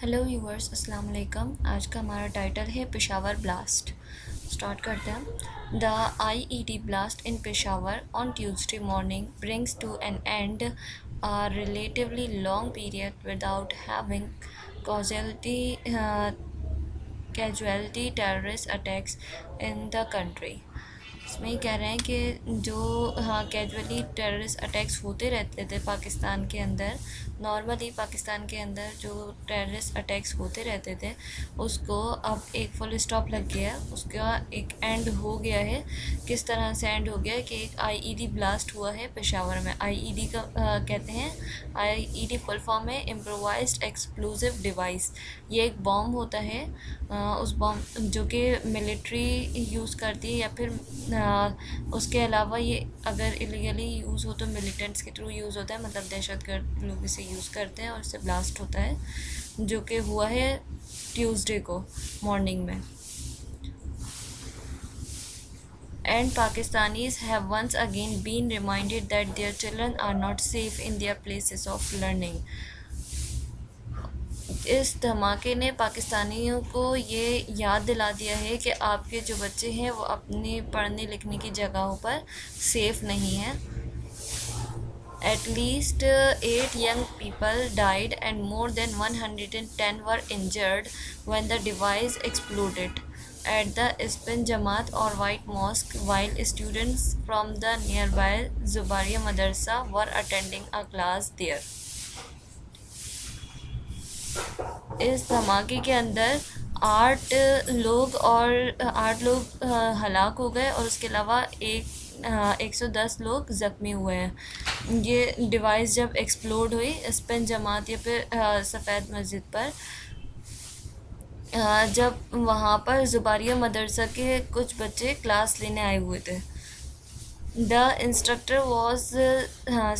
Hello viewers, अस्सलाम वालेकुम। आज का हमारा टाइटल है पेशावर ब्लास्ट। स्टार्ट करते हैं। The IED blast in Peshawar on Tuesday morning brings to an end a relatively long period without having causality casualty terrorist attacks in the country। इसमें ही कह रहे हैं कि जो कैजुअली टेररिस्ट अटैक्स होते रहते थे पाकिस्तान के अंदर, नॉर्मली पाकिस्तान के अंदर जो टेररिस्ट अटैक्स होते रहते थे उसको अब एक फुल स्टॉप लग गया, उसका एक एंड हो गया है। किस तरह से एंड हो गया है कि एक आईईडी ब्लास्ट हुआ है पेशावर में। आईईडी का कहते हैं, आईईडी फुल फॉर्म है इम्प्रोवाइज्ड एक्सप्लोसिव डिवाइस। ये एक बॉम्ब होता है, उस बॉम्ब जो कि मिलिट्री यूज़ करती है या फिर उसके अलावा ये अगर इलीगली यूज़ हो तो मिलिटेंट्स के थ्रू यूज़ होता है, मतलब दहशतगर्द लोग इसे यूज़ करते हैं और इससे ब्लास्ट होता है, जो कि हुआ है ट्यूसडे को मॉर्निंग में। And Pakistanis have once again been reminded that their children are not safe in their places of learning। इस धमाके ने पाकिस्तानियों को ये याद दिला दिया है कि आपके जो बच्चे हैं वो अपनी पढ़ने लिखने की जगहों पर सेफ़ नहीं हैं। At least 8 young people died and more than 110 were injured when the device exploded at the Ispan Jamaat or White Mosque, while students from the nearby Zubaria Madrasa were attending a class there। इस धमाके के अंदर 8 लोग हलाक हो गए और उसके अलावा 110 लोग ज़ख्मी हुए हैं। ये डिवाइस जब एक्सप्लोड हुई स्पेन जमात या फिर सफ़ेद मस्जिद पर, जब वहाँ पर ज़ुबारिया मदरसा के कुछ बच्चे क्लास लेने आए हुए थे। The instructor was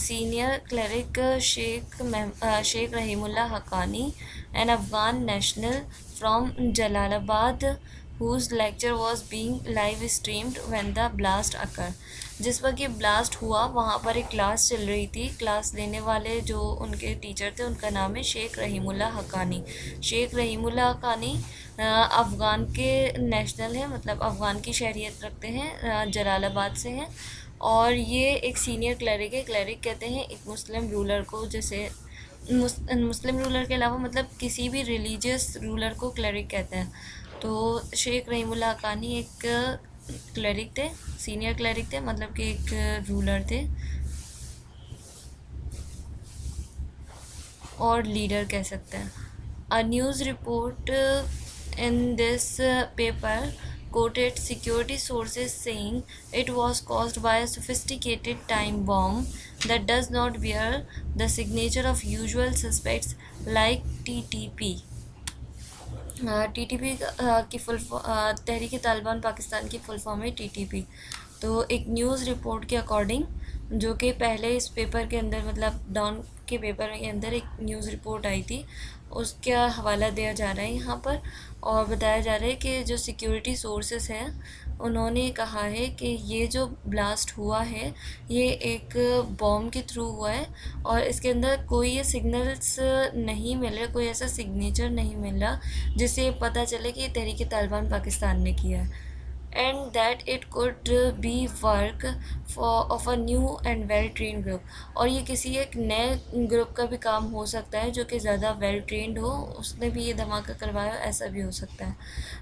senior cleric Sheikh Rahimullah Haqqani, an Afghan national from Jalalabad, whose lecture was being live streamed when the blast occurred। जिस वक्त ये ब्लास्ट हुआ वहाँ पर एक क्लास चल रही थी। क्लास लेने वाले जो उनके टीचर थे उनका नाम है शेख रहीमुल्ला हक्कानी। शेख रहीमुल्ला हक्कानी अफ़गान के नेशनल हैं, मतलब अफ़गान की शहरियत रखते हैं, जलालाबाद से हैं। और ये एक सीनियर क्लरिक है। क्लरिक कहते हैं एक मुस्लिम रूलर को, जैसे मुस्लिम रूलर के अलावा मतलब किसी भी रिलीजियस रूलर को क्लरिक कहते हैं। तो शेख रहीमुल्लाह हक्कानी एक क्लरिक थे, सीनियर क्लरिक थे, मतलब कि एक रूलर थे और लीडर कह सकते हैं। A news report in this paper quoted security sources saying it was caused by a sophisticated time bomb that does not bear the signature of usual suspects like TTP। TTP की full तहरीक तालिबान पाकिस्तान की full form है TTP। तो एक news report के according, जो कि पहले इस पेपर के अंदर, मतलब डाउन के पेपर के अंदर एक न्यूज़ रिपोर्ट आई थी, उसका हवाला दिया जा रहा है यहाँ पर और बताया जा रहा है कि जो सिक्योरिटी सोर्सेस हैं उन्होंने कहा है कि ये जो ब्लास्ट हुआ है ये एक बॉम्ब के थ्रू हुआ है और इसके अंदर कोई ये सिग्नल्स नहीं मिल रहा, कोई ऐसा सिग्नेचर नहीं मिल रहा जिससे पता चले कि ये तहरीक तालिबान पाकिस्तान ने किया है। And that it could be work of a new and well train group, और ये किसी एक नए ग्रुप का भी काम हो सकता है जो कि ज़्यादा वेल ट्रेंड हो, उसने भी ये धमाका करवाया, ऐसा भी हो सकता है।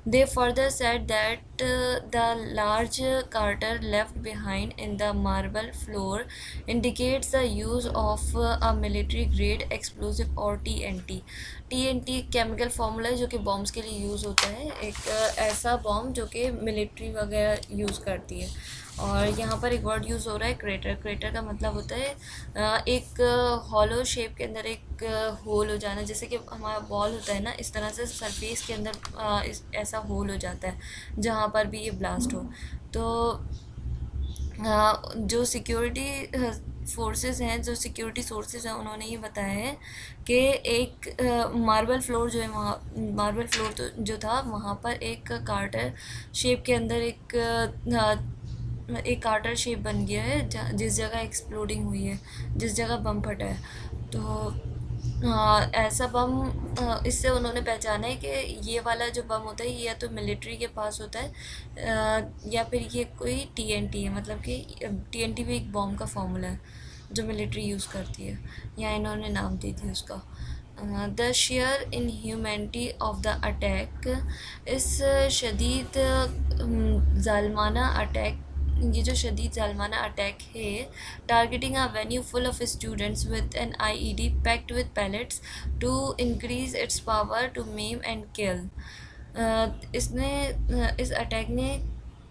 They further said that the large crater left behind in the marble floor indicates the use of a military grade explosive और TNT। TNT केमिकल फार्मूला है जो कि बॉम्ब्स के लिए यूज़ होता है, एक ऐसा बॉम्ब जो कि मिलिट्री वगैरह यूज़ करती है। और यहाँ पर एक वर्ड यूज़ हो रहा है क्रेटर। क्रेटर का मतलब होता है एक हॉलो शेप के अंदर एक होल हो जाना, जैसे कि हमारा बॉल होता है ना, इस तरह से सरफेस के अंदर ऐसा होल हो जाता है जहाँ पर भी ये ब्लास्ट हो। तो जो सिक्योरिटी फोर्सेस हैं, जो सिक्योरिटी सोर्सेज हैं, उन्होंने ये बताया है कि एक मार्बल फ्लोर जो है, वहाँ मार्बल फ्लोर तो जो था वहाँ पर एक कार्टर शेप के अंदर एक कार्टर शेप बन गया है जिस जगह एक्सप्लोडिंग हुई है, जिस जगह बम फटा है। तो हाँ, ऐसा बम इससे उन्होंने पहचाना है कि ये वाला जो बम होता है ये या तो मिलिट्री के पास होता है, या फिर ये कोई टीएनटी है, मतलब कि टीएनटी भी एक बॉम्ब का फार्मूला है जो मिलिट्री यूज़ करती है, या इन्होंने नाम दे दिया उसका। The sheer inhumanity of the attack, इस शदीद जालमाना अटैक, ये जो शदीद जालमाना अटैक है, targeting a venue full of students with an IED packed with pellets to increase its power to maim and kill. इसने इस अटैक ने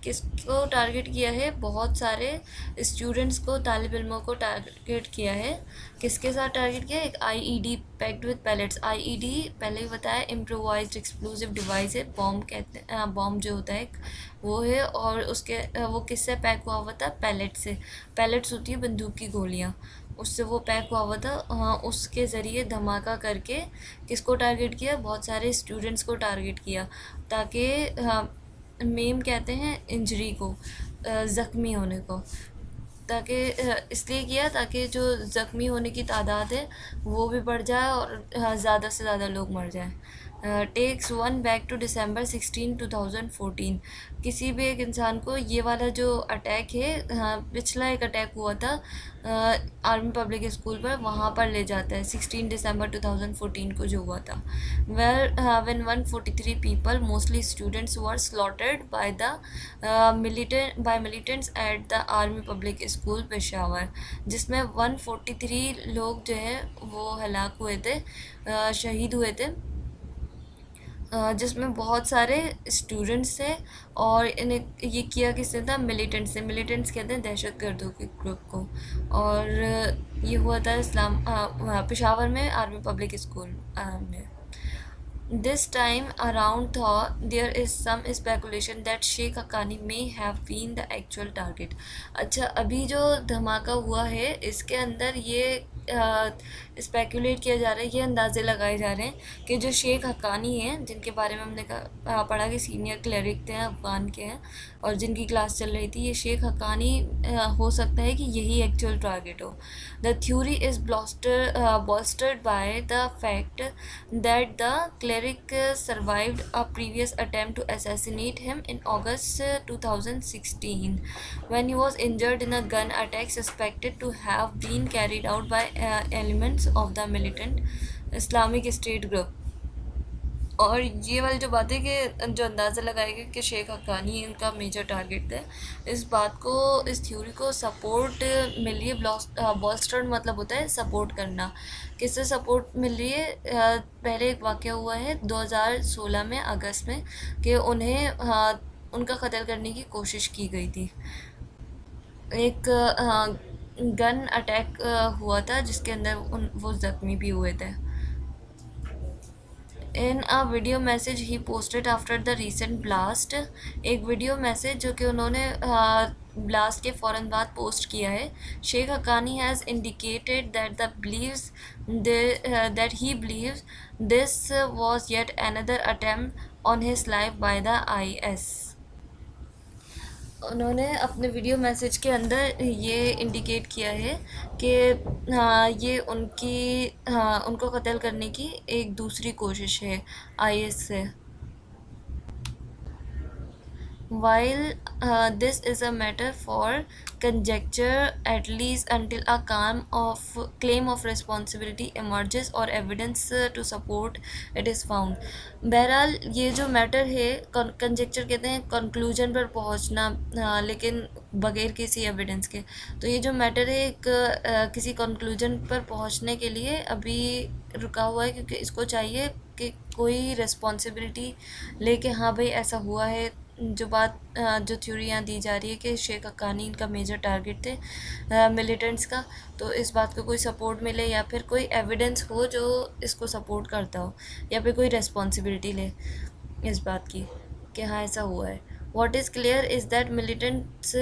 किसको टारगेट किया है? बहुत सारे स्टूडेंट्स को, तालिब इल्मों को टारगेट किया है। किसके साथ टारगेट किया? एक IED packed with pellets. IED पहले ही बताया इम्प्रोवाइज्ड एक्सप्लोसिव डिवाइस है, बॉम्ब कहते हैं, बॉम्ब जो होता है वो है, और उसके वो किससे पैक हुआ हुआ था? पैलेट से। पैलेट्स होती है बंदूक की गोलियाँ, उससे वो पैक हुआ हुआ था। उसके ज़रिए धमाका करके किसको टारगेट किया? बहुत सारे स्टूडेंट्स को टारगेट किया, ताकि मेम कहते हैं इंजरी को, ज़ख्मी होने को, ताकि इसलिए किया ताकि जो ज़ख्मी होने की तादाद है वो भी बढ़ जाए और ज़्यादा से ज़्यादा लोग मर जाएं। Takes one back to December 16, 2014। किसी भी एक इंसान को ये वाला जो अटैक है, पिछला एक अटैक हुआ था आर्मी पब्लिक स्कूल पर, वहाँ पर ले जाता है 16 दिसंबर 2014 को जो हुआ था। Well when 143 people, mostly students, were slaughtered by the militants at the army public school Peshawar, जिसमें 143 लोग जो है वो हलाक हुए थे, शहीद हुए थे, जिसमें बहुत सारे स्टूडेंट्स थे। और इन्हें ये किया किसने था? मिलिटेंट्स से। मिलिटेंट्स कहते हैं दहशत गर्दों के ग्रुप को। और ये हुआ था पेशावर में आर्मी पब्लिक स्कूल में। This time around, though, there is some speculation that Sheikh Haqqani may have been the actual target. अच्छा, अभी जो धमाका हुआ है इसके अंदर ये स्पेकुलेट किया जा रहा है, ये अंदाज़े लगाए जा रहे हैं कि जो शेख हक्कानी हैं, जिनके बारे में हमने पढ़ा कि सीनियर क्लरिक थे, अफ़गान के हैं, और जिनकी क्लास चल रही थी, ये शेख हक्कानी हो सकता है कि यही एक्चुअल टारगेट हो। The theory is bolstered by the fact that the cleric survived a previous attempt to assassinate him in August 2016, when he was injured in a gun attack suspected to have been carried out by elements of the militant Islamic State group। और ये वाली जो बात है कि जो अंदाज़ा लगाएगा कि शेख हक्कानी इनका मेजर टारगेट है, इस बात को, इस थ्योरी को सपोर्ट मिल रही है। बॉल्स्टर्ड मतलब होता है सपोर्ट करना। किससे सपोर्ट मिल रही है? पहले एक वाक़या हुआ है 2016 में अगस्त में, कि उन्हें उनका कत्ल करने की कोशिश की गई थी। एक गन अटैक हुआ था जिसके अंदर वो ज़ख्मी भी हुए थे। In a video message he posted after the recent blast, एक वीडियो मैसेज जो कि उन्होंने ब्लास्ट के फ़ौरन बाद पोस्ट किया है। Sheikh Haqqani has indicated that that he believes this was yet another attempt on his life by the IS। उन्होंने अपने वीडियो मैसेज के अंदर ये इंडिकेट किया है कि ये उनको कत्ल करने की एक दूसरी कोशिश है IS से। While this is a matter for conjecture, at least until a claim of responsibility emerges or evidence to support it is found। बहरहाल ये जो मैटर है, कंजेक्चर कहते हैं कंक्लूजन पर पहुंचना, लेकिन बगैर किसी एविडेंस के। तो ये जो मैटर है एक किसी कंक्लूजन पर पहुंचने के लिए अभी रुका हुआ है, क्योंकि इसको चाहिए कि कोई रिस्पॉन्सिबिलिटी लेके, हाँ भाई ऐसा हुआ है। जो थ्योरी यहाँ दी जा रही है कि शेख हक्कानी इनका मेजर टारगेट थे मिलिटेंट्स का, तो इस बात को कोई सपोर्ट मिले या फिर कोई एविडेंस हो जो इसको सपोर्ट करता हो, या फिर कोई रिस्पॉन्सिबिलिटी ले इस बात की कि हाँ ऐसा हुआ है। What is clear is that militants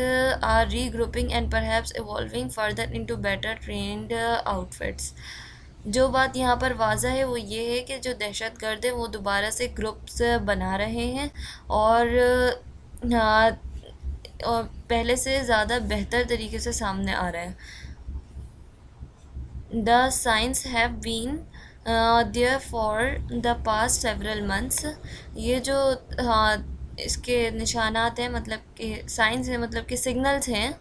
are regrouping and perhaps evolving further into better trained outfits। जो बात यहाँ पर वाज़ा है वो ये है कि जो दहशतगर्द हैं वो दोबारा से ग्रुप्स बना रहे हैं, और और पहले से ज़्यादा बेहतर तरीके से सामने आ रहा है। The signs have been there for the past several months, ये जो इसके निशानात हैं, मतलब कि साइंस है, मतलब कि सिग्नल्स हैं,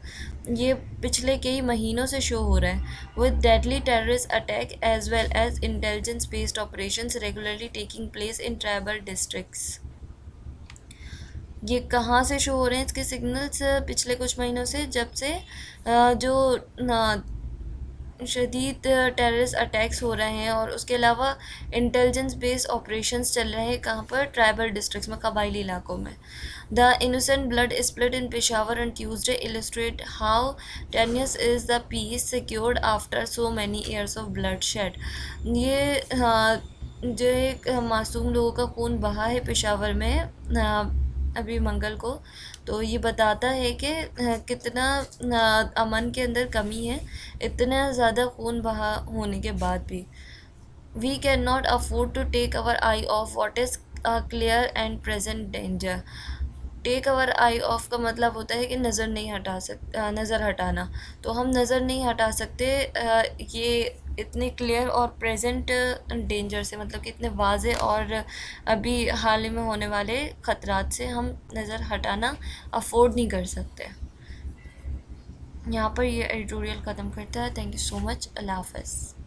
ये पिछले कई महीनों से शो हो रहा है, with deadly terrorist attack as well as intelligence based operations regularly taking place in tribal districts. ये कहाँ से शो हो रहे हैं इसके सिग्नल्स? पिछले कुछ महीनों से, जब से जो शदीद टेररिस्ट अटैक्स हो रहे हैं और उसके अलावा इंटेलिजेंस बेस्ड ऑपरेशंस चल रहे हैं, कहाँ पर? ट्राइबल डिस्ट्रिक्ट्स में, कबायली इलाकों में। The innocent blood split in Peshawar on Tuesday illustrate how tenuous is the peace secured after so many years of bloodshed. ये जो एक मासूम लोगों का खून बहा है पेशावर में अभी मंगल को, तो ये बताता है कि कितना अमन के अंदर कमी है, इतना ज़्यादा खून बहा होने के बाद भी। We can not afford to take our eye off what is clear and present danger. Take our eye off का मतलब होता है कि नज़र नहीं हटा नज़र हटाना, तो हम नज़र नहीं हटा सकते ये इतने क्लियर और प्रेजेंट डेंजर से, मतलब कि इतने वाज़े और अभी हाल ही में होने वाले ख़तरात से हम नज़र हटाना अफोर्ड नहीं कर सकते। यहाँ पर ये एडिटोरियल ख़त्म करता है। Thank you so much. अल्लाह हाफ़िज़।